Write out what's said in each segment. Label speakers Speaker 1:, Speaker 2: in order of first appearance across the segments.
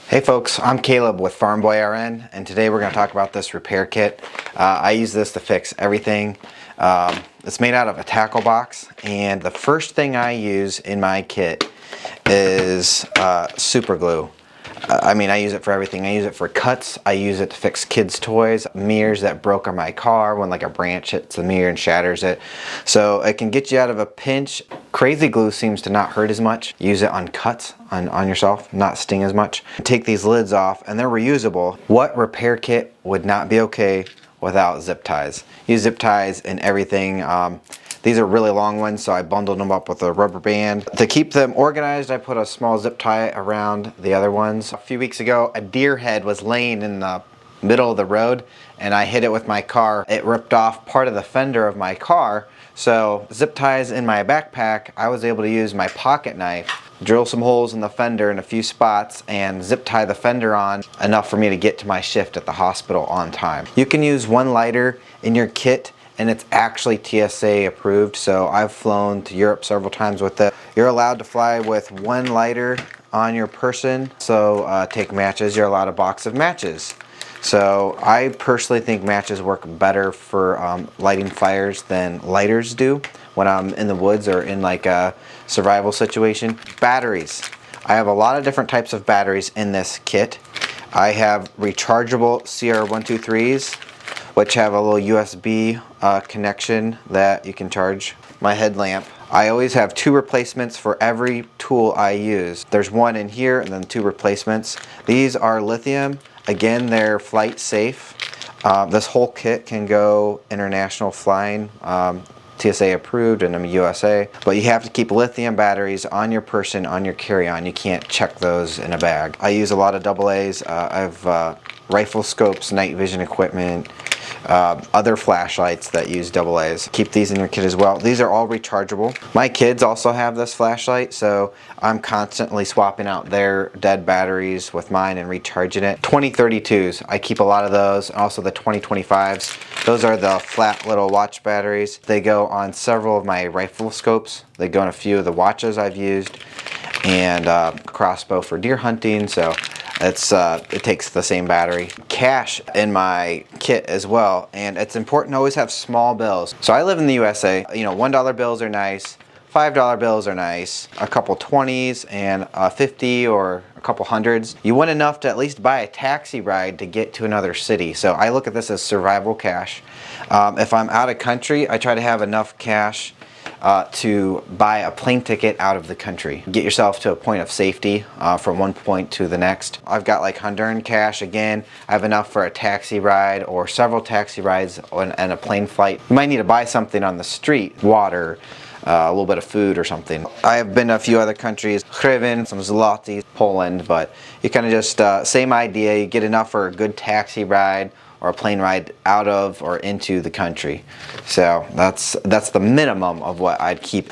Speaker 1: Hey folks, I'm Caleb with Farm Boy RN, and today we're going to talk about this repair kit. I use this to fix everything. It's made out of a tackle box, and the first thing I use in my kit is super glue. I use it for everything. I use it for cuts. I use it to fix kids' toys, mirrors that broke on my car when like a branch hits the mirror and shatters it. So it can get you out of a pinch. Crazy glue seems to not hurt as much. Use it on cuts on yourself, not sting as much. Take these lids off and they're reusable. What repair kit would not be okay without zip ties? Use zip ties in everything. These are really long ones, so I bundled them up with a rubber band. To keep them organized, I put a small zip tie around the other ones. A few weeks ago, a deer head was laying in the middle of the road, and I hit it with my car. It ripped off part of the fender of my car, so zip ties in my backpack, I was able to use my pocket knife, drill some holes in the fender in a few spots, and zip tie the fender on enough for me to get to my shift at the hospital on time. You can use one lighter in your kit, and it's actually TSA approved, so I've flown to Europe several times with it. You're allowed to fly with one lighter on your person, so take matches. You're allowed a box of matches. So I personally think matches work better for lighting fires than lighters do when I'm in the woods or in like a survival situation. Batteries. I have a lot of different types of batteries in this kit. I have rechargeable CR123s, which have a little USB connection that you can charge my headlamp. I always have two replacements for every tool I use. There's one in here and then two replacements. These are lithium. Again, they're flight safe. This whole kit can go international flying. TSA approved, and I'm USA, but you have to keep lithium batteries on your person, on your carry-on. You can't check those in a bag. I use a lot of AA's. I have rifle scopes, night vision equipment, other flashlights that use AA's. Keep these in your kit as well. These are all rechargeable. My kids also have this flashlight, so I'm constantly swapping out their dead batteries with mine and recharging it. 2032s, I keep a lot of those, and also the 2025s. Those are the flat little watch batteries. They go on several of my rifle scopes. They go on a few of the watches I've used, and crossbow for deer hunting, so it takes the same battery. Cash in my kit as well, and it's important to always have small bills. So I live in the USA. You know, $1 bills are nice, $5 bills are nice, a couple 20s and 50 or a couple hundreds. You want enough to at least buy a taxi ride to get to another city. So I look at this as survival cash. If I'm out of country, I try to have enough cash to buy a plane ticket out of the country. Get yourself to a point of safety from one point to the next. I've got like Honduran cash again. I have enough for a taxi ride or several taxi rides and a plane flight. You might need to buy something on the street, water, a little bit of food or something. I have been to a few other countries, hryvnia, some zloty, Poland, but you kind of just, same idea, you get enough for a good taxi ride or a plane ride out of or into the country. So that's the minimum of what I'd keep.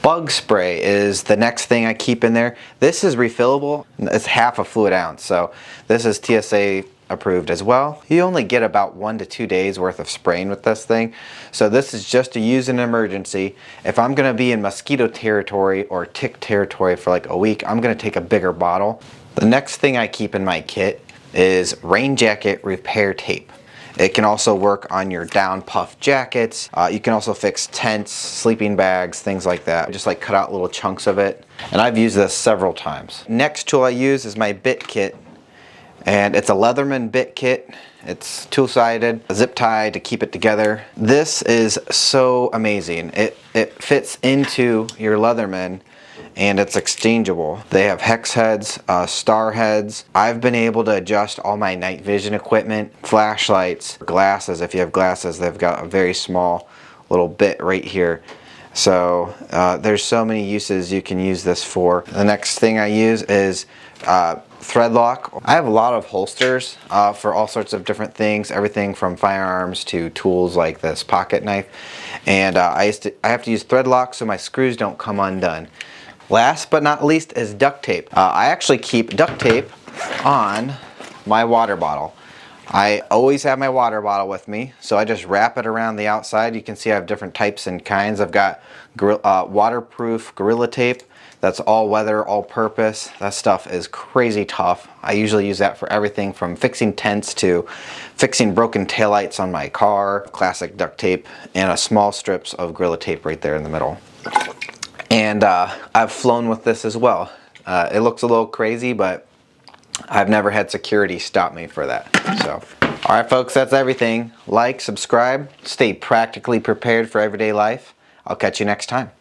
Speaker 1: Bug spray is the next thing I keep in there. This is refillable. It's half a fluid ounce, so this is TSA approved as well. You only get about 1 to 2 days worth of spraying with this thing, so this is just to use in an emergency. If I'm going to be in mosquito territory or tick territory for like a week, I'm going to take a bigger bottle. The next thing I keep in my kit is rain jacket repair tape. It can also work on your down puff jackets. You can also fix tents, sleeping bags, things like that. Just like cut out little chunks of it. And I've used this several times. Next tool I use is my bit kit. And it's a Leatherman bit kit. It's two-sided, zip tie to keep it together. This is so amazing. It fits into your Leatherman, and it's exchangeable. They have hex heads, star heads. I've been able to adjust all my night vision equipment, flashlights, glasses. If you have glasses, they've got a very small little bit right here. So there's so many uses you can use this for. The next thing I use is thread lock. I have a lot of holsters for all sorts of different things, everything from firearms to tools like this pocket knife. And I have to use thread lock so my screws don't come undone. Last but not least is duct tape. I actually keep duct tape on my water bottle. I always have my water bottle with me, so I just wrap it around the outside. You can see I have different types and kinds. I've got waterproof Gorilla Tape. That's all weather, all purpose. That stuff is crazy tough. I usually use that for everything from fixing tents to fixing broken taillights on my car, classic duct tape, and a small strips of Gorilla Tape right there in the middle. And I've flown with this as well. It looks a little crazy, but I've never had security stop me for that. So, all right, folks, that's everything. Like, subscribe, stay practically prepared for everyday life. I'll catch you next time.